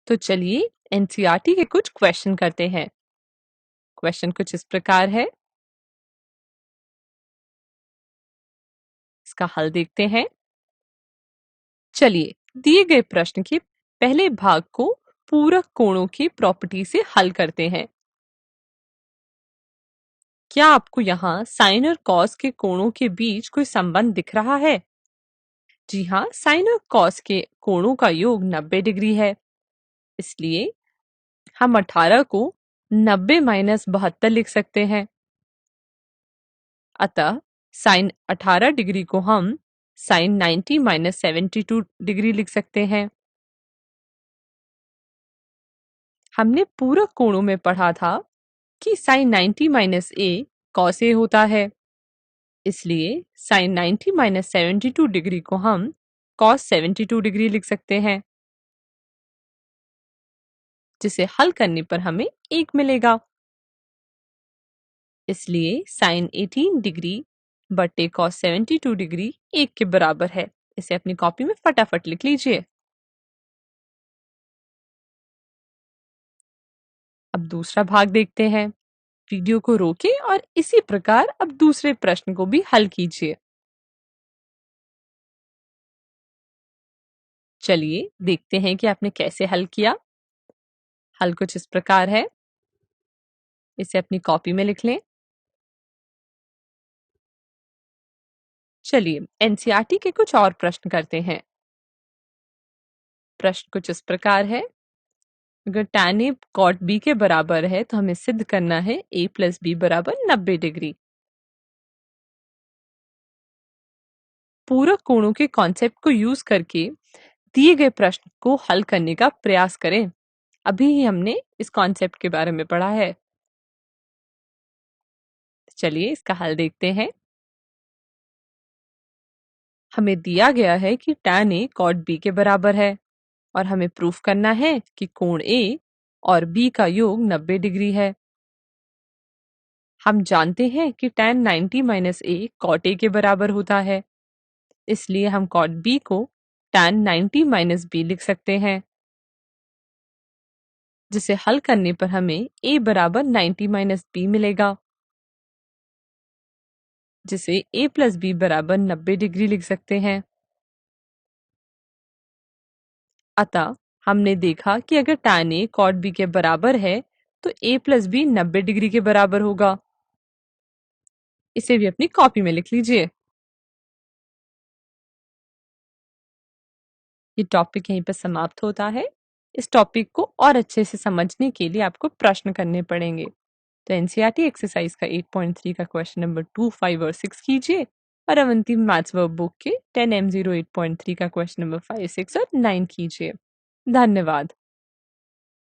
तो चलिए एनसीईआरटी के कुछ क्वेश्चन करते हैं। क्वेश्चन कुछ इस प्रकार है, इसका हल देखते हैं। चलिए दिए गए प्रश्न के पहले भाग को पूरक कोणों की प्रॉपर्टी से हल करते हैं। क्या आपको यहाँ साइन और कॉस के कोणों के बीच कोई संबंध दिख रहा है? जी हाँ, साइन और कॉस के कोणों का योग 90 डिग्री है, इसलिए हम 18 को 90 माइनस 72 लिख सकते हैं। अतः साइन 18 डिग्री को हम साइन 90 माइनस 72 डिग्री लिख सकते हैं। हमने पूरक कोणों में पढ़ा था कि sign 90 minus A cos A होता है, इसलिए साइन 90 माइनस 72 डिग्री को हम कॉस 72 डिग्री लिख सकते हैं, जिसे हल करने पर हमें 1 मिलेगा। इसलिए साइन 18 डिग्री बटे कॉस 72 डिग्री 1 के बराबर है। इसे अपनी कॉपी में फटाफट लिख लीजिए। अब दूसरा भाग देखते हैं। वीडियो को रोकें और इसी प्रकार अब दूसरे प्रश्न को भी हल कीजिए। चलिए देखते हैं कि आपने कैसे हल किया। हल कुछ इस प्रकार है, इसे अपनी कॉपी में लिख लें। चलिए एनसीईआरटी के कुछ और प्रश्न करते हैं। प्रश्न कुछ इस प्रकार है, अगर tan a cot b के बराबर है तो हमें सिद्ध करना है a प्लस b बराबर 90 डिग्री। पूरक कोणों के कॉन्सेप्ट को यूज करके दिए गए प्रश्न को हल करने का प्रयास करें। अभी ही हमने इस कॉन्सेप्ट के बारे में पढ़ा है। चलिए इसका हल देखते हैं। हमें दिया गया है कि tan a cot b के बराबर है और हमें प्रूफ करना है कि कोण a और b का योग 90 डिग्री है। हम जानते हैं कि tan 90 minus a cot a के बराबर होता है, इसलिए हम cot b को tan 90 माइनस b लिख सकते हैं, जिसे हल करने पर हमें a बराबर 90 माइनस b मिलेगा, जिसे a प्लस b बराबर 90 डिग्री लिख सकते हैं। अतः हमने देखा कि अगर tan a cot b के बराबर है तो a प्लस b 90 डिग्री के बराबर होगा। इसे भी अपनी कॉपी में लिख लीजिए। ये टॉपिक यहीं पर समाप्त होता है। इस टॉपिक को और अच्छे से समझने के लिए आपको प्रश्न करने पड़ेंगे। तो एनसीईआरटी एक्सरसाइज का 8.3 का क्वेश्चन नंबर 2, 5 और 6 कीजिए और अवंती मैथ्स वर्क बुक के 10M08.3 का क्वेश्चन नंबर 5, 6 और 9 कीजिए। धन्यवाद।